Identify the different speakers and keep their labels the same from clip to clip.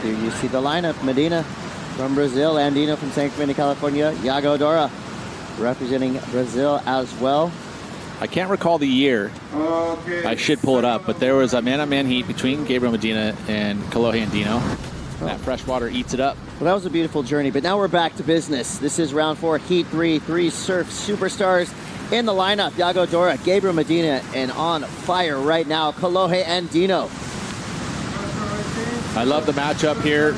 Speaker 1: Here you see the lineup. Medina from Brazil, Andino from San Clemente, California, Yago, Dora representing Brazil as well.
Speaker 2: I can't recall the year. I should pull it up, but there was a man-on-man heat between Gabriel Medina and Kolohe Andino. That freshwater eats it up.
Speaker 1: Well, that was a beautiful journey, but now we're back to business. This is round 4, heat 3, 3 surf superstars in the lineup. Yago, Dora, Gabriel Medina, and on fire right now, Kolohe Andino.
Speaker 2: I love the matchup here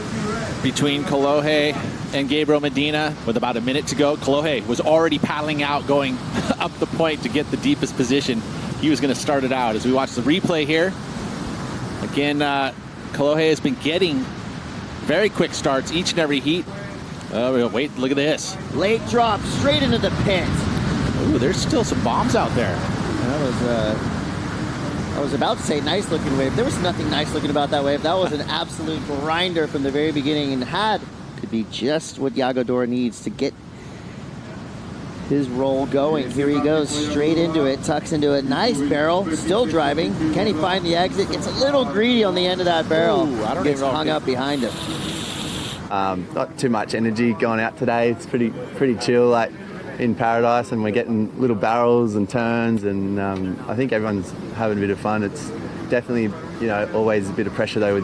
Speaker 2: between Kolohe and Gabriel Medina. With about a minute to go, Kolohe was already paddling out, going up the point to get the deepest position. He was going to start it out. As we watch the replay here, again, Kolohe has been getting very quick starts each and every heat. Wait, look at this.
Speaker 1: Late drop, straight into the pit.
Speaker 2: Ooh, there's still some bombs out there.
Speaker 1: I was about to say nice looking wave. There was nothing nice looking about that wave. That was an absolute grinder from the very beginning, and could be just what Yago, Dora needs to get his roll going. Here he goes, straight into it, tucks into it. Nice barrel, still driving. Can he find the exit? Gets a little greedy on the end of that barrel.
Speaker 2: Ooh, I don't
Speaker 1: Gets
Speaker 2: even know
Speaker 1: hung up behind him.
Speaker 3: Not too much energy going out today. It's pretty chill, like in paradise, and we're getting little barrels and turns, and I think everyone's having a bit of fun. It's definitely, always a bit of pressure though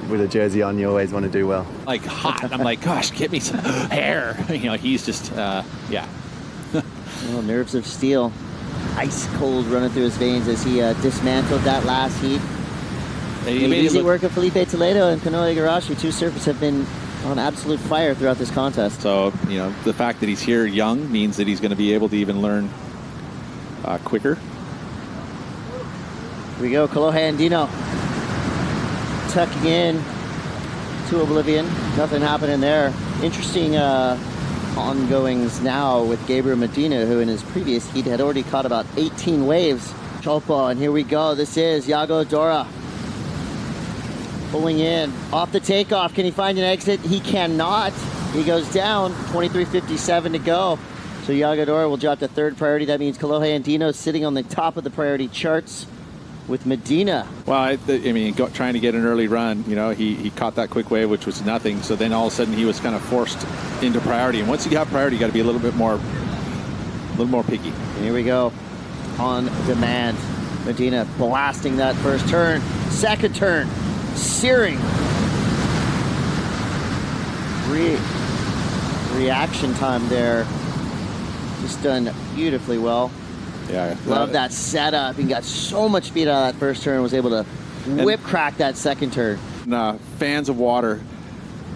Speaker 3: with a jersey on. You always want to do well.
Speaker 2: Like hot. I'm like, gosh, get me some hair. He's just, yeah.
Speaker 1: Oh, nerves of steel. Ice cold running through his veins as he dismantled that last heat. Easy work of Felipe Toledo and Kanoe Igarashi. Two surfers have been on absolute fire throughout this contest.
Speaker 2: So, the fact that he's here young means that he's going to be able to even learn quicker.
Speaker 1: Here we go, Kolohe Andino. Tucking in to oblivion. Nothing happening there. Interesting ongoings now with Gabriel Medina, who in his previous heat had already caught about 18 waves. Teahupo'o, and here we go. This is Yago, Dora. Pulling in, off the takeoff. Can he find an exit? He cannot. He goes down, 23:57 to go. So Yago, Dora will drop to third priority. That means Kolohe Andino sitting on the top of the priority charts with Medina.
Speaker 2: Well, trying to get an early run, he caught that quick wave, which was nothing. So then all of a sudden he was kind of forced into priority. And once you have priority, you got to be a little more picky.
Speaker 1: And here we go, on demand. Medina blasting that first turn, second turn. Searing reaction time there. Just done beautifully well.
Speaker 2: Yeah,
Speaker 1: love that setup. He got so much speed out of that first turn, was able to whip crack that second turn.
Speaker 2: Fans of water,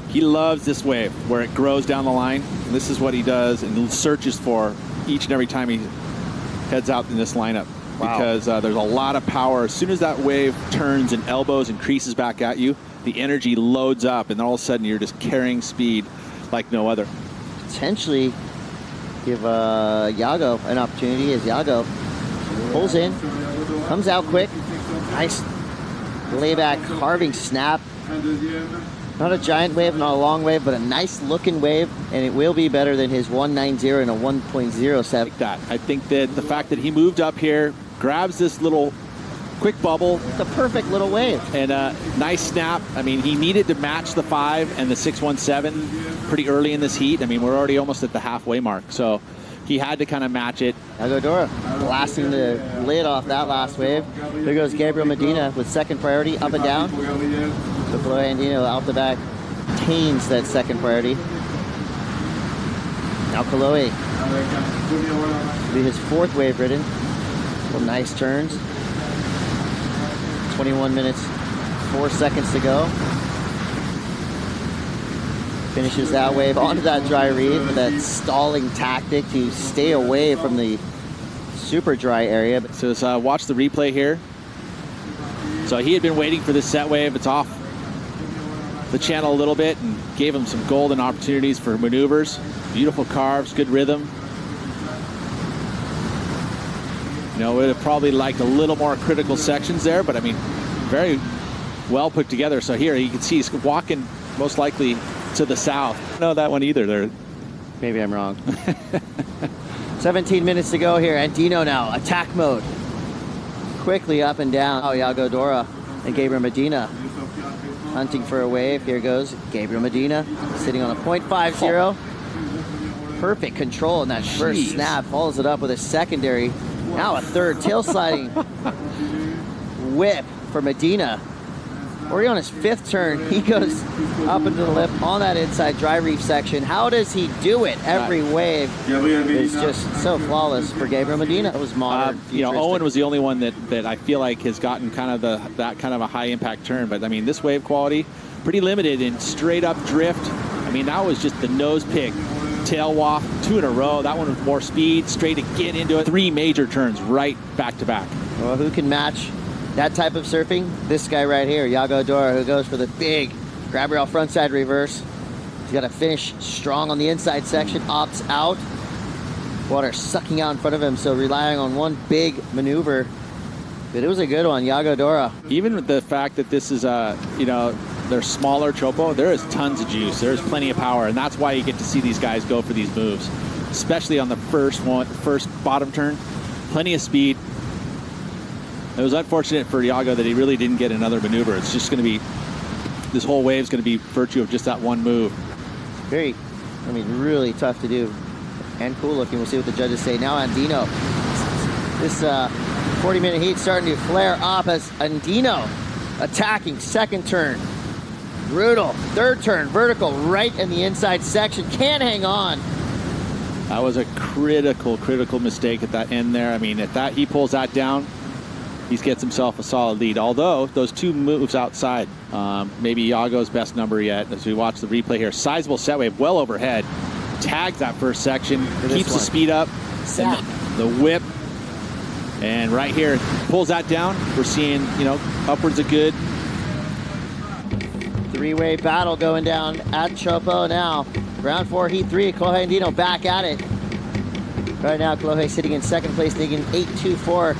Speaker 2: he loves this wave where it grows down the line. And this is what he does and searches for each and every time he heads out in this lineup. Wow. Because there's a lot of power. As soon as that wave turns and elbows and creases back at you, the energy loads up, and then all of a sudden you're just carrying speed like no other. Potentially
Speaker 1: give Yago an opportunity as Yago pulls in, comes out quick. Nice layback carving snap. Not a giant wave, not a long wave, but a nice looking wave, and it will be better than his 190 and a 1.07.
Speaker 2: Like that. I think that the fact that he moved up here, grabs this little quick bubble.
Speaker 1: The perfect little wave.
Speaker 2: And a nice snap. He needed to match the 5 and the 617 pretty early in this heat. We're already almost at the halfway mark, so he had to kind of match it.
Speaker 1: Yago, Dora blasting the lid off that last wave. There goes Gabriel Medina with second priority, up and down. So Kolohe Andino out the back tames that second priority. Now Kolohe will be his fourth wave ridden. Some nice turns. 21 minutes, 4 seconds to go. Finishes that wave onto that dry reef with that stalling tactic to stay away from the super dry area.
Speaker 2: So watch the replay here. So he had been waiting for this set wave. It's off the channel a little bit and gave him some golden opportunities for maneuvers. Beautiful carves, good rhythm. Would have probably liked a little more critical sections there, but very well put together. So here you can see he's walking most likely to the south. I don't know that one either.
Speaker 1: Maybe I'm wrong. 17 minutes to go here. Andino now, attack mode. Quickly up and down. Yago, Dora, and Gabriel Medina hunting for a wave. Here goes Gabriel Medina, sitting on a .50. Perfect control in that first snap. Follows it up with a secondary. Now a third tail sliding whip for Medina. Already on his fifth turn, he goes up into the lip on that inside dry reef section. How does he do it? Every wave is just so flawless for Gabriel Medina. That was modern.
Speaker 2: You know, Owen was the only one that I feel like has gotten kind of that kind of a high impact turn. But I mean, this wave quality, pretty limited in straight up drift. I mean, that was just the nose pick. Tail walk, 2 in a row. That one with more speed, straight to get into it. 3 major turns right back to back.
Speaker 1: Well, who can match that type of surfing? This guy right here, Yago Dora, who goes for the big Gabriel frontside reverse. He's got to finish strong on the inside section, opts out. Water sucking out in front of him, so relying on one big maneuver. But it was a good one, Yago Dora.
Speaker 2: Even with the fact that this is you know, they're smaller Teahupo'o, there is tons of juice. There's plenty of power, and that's why you get to see these guys go for these moves, especially on the first bottom turn. Plenty of speed. It was unfortunate for Yago that he really didn't get another maneuver. It's just going to be, this whole wave's going to be virtue of just that one move.
Speaker 1: Very, I mean, really tough to do and cool looking. We'll see what the judges say. Now Andino, this 40-minute heat starting to flare up as Andino attacking second turn. Brutal. Third turn, vertical, right in the inside section. Can't hang on.
Speaker 2: That was a critical mistake at that end there. I mean, if that he pulls that down, he gets himself a solid lead. Although those 2 moves outside, maybe Yago's best number yet. As we watch the replay here, sizable set wave well overhead, tags that first section, keeps the speed up, the whip, and right here pulls that down. We're seeing, you know, upwards of good.
Speaker 1: 3-way battle going down at Teahupo'o now. Round 4, heat 3. Kolohe and Andino back at it. Right now, Kolohe sitting in second place, taking 8.24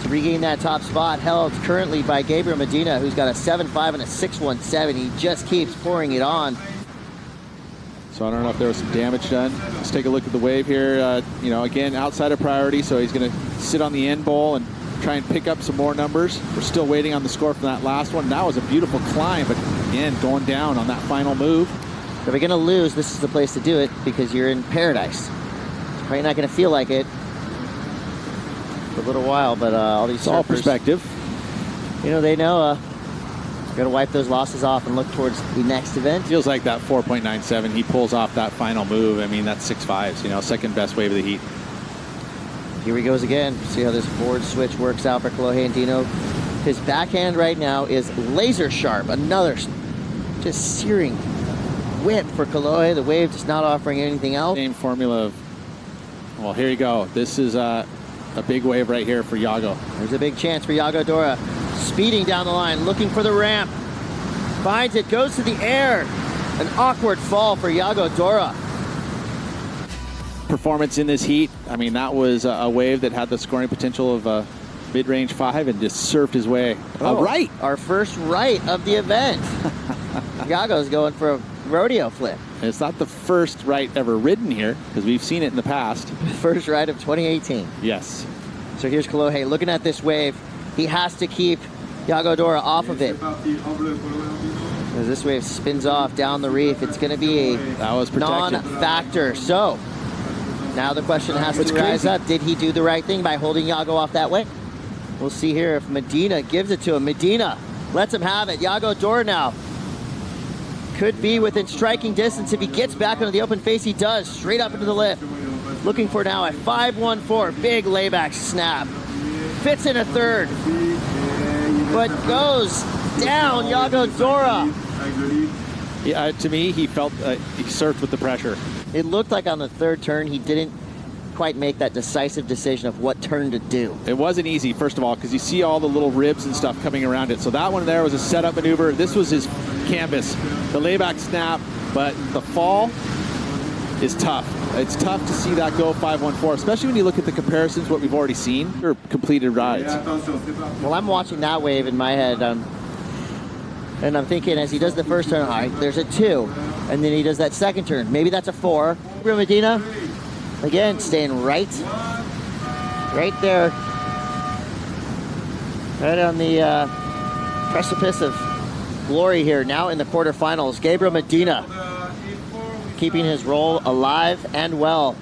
Speaker 1: to regain that top spot. Held currently by Gabriel Medina, who's got a 7.5 and a 6.17. He just keeps pouring it on.
Speaker 2: So I don't know if there was some damage done. Let's take a look at the wave here. You know, again, outside of priority, so he's going to sit on the end bowl and try and pick up some more numbers. We're still waiting on the score from that last one. That was a beautiful climb, but again, going down on that final move.
Speaker 1: If you're going to lose, this is the place to do it because you're in paradise. It's probably not going to feel like it for a little while, but all these
Speaker 2: surfers, all perspective.
Speaker 1: You know, they know got to wipe those losses off and look towards the next event.
Speaker 2: Feels like that 4.97. He pulls off that final move. I mean, that's 6.5s. You know, second best wave of the heat.
Speaker 1: Here he goes again. See how this board switch works out for Kolohe and Andino. His backhand right now is laser sharp. Another just searing whip for Kolohe. The wave just not offering anything else.
Speaker 2: Same formula of, well, here you go. This is a big wave right here for Yago.
Speaker 1: There's a big chance for Yago Dora. Speeding down the line, looking for the ramp. Finds it, goes to the air. An awkward fall for Yago Dora.
Speaker 2: Performance in this heat. I mean, that was a wave that had the scoring potential of a mid-range 5 and just surfed his way. Right.
Speaker 1: Our first right of the event. Yago's going for a rodeo flip.
Speaker 2: And it's not the first right ever ridden here, because we've seen it in the past.
Speaker 1: First right of 2018.
Speaker 2: Yes.
Speaker 1: So here's Kolohe looking at this wave. He has to keep Yago Dora off of it. As this wave spins off down the reef, it's going to be a non-factor. So now the question has to rise up. Did he do the right thing by holding Yago off that way? We'll see here if Medina gives it to him. Medina lets him have it. Yago Dora now could be within striking distance if he gets back into the open face. He does, straight up into the lip. Looking for now a 5.14, big layback snap. Fits in a third, but goes down. Yago Dora.
Speaker 2: Yeah, to me, he felt he surfed with the pressure.
Speaker 1: It looked like on the third turn he didn't quite make that decisive decision of what turn to do.
Speaker 2: It wasn't easy, first of all, because you see all the little ribs and stuff coming around it. So that one there was a setup maneuver. This was his canvas, the layback snap, but the fall is tough. It's tough to see that go 5.14, especially when you look at the comparisons, what we've already seen, or completed rides.
Speaker 1: Well, I'm watching that wave in my head, and I'm thinking as he does the first turn, all right, there's a 2, and then he does that second turn. Maybe that's a 4. Medina, again, staying right there, right on the precipice of glory here now in the quarterfinals. Gabriel Medina keeping his role alive and well.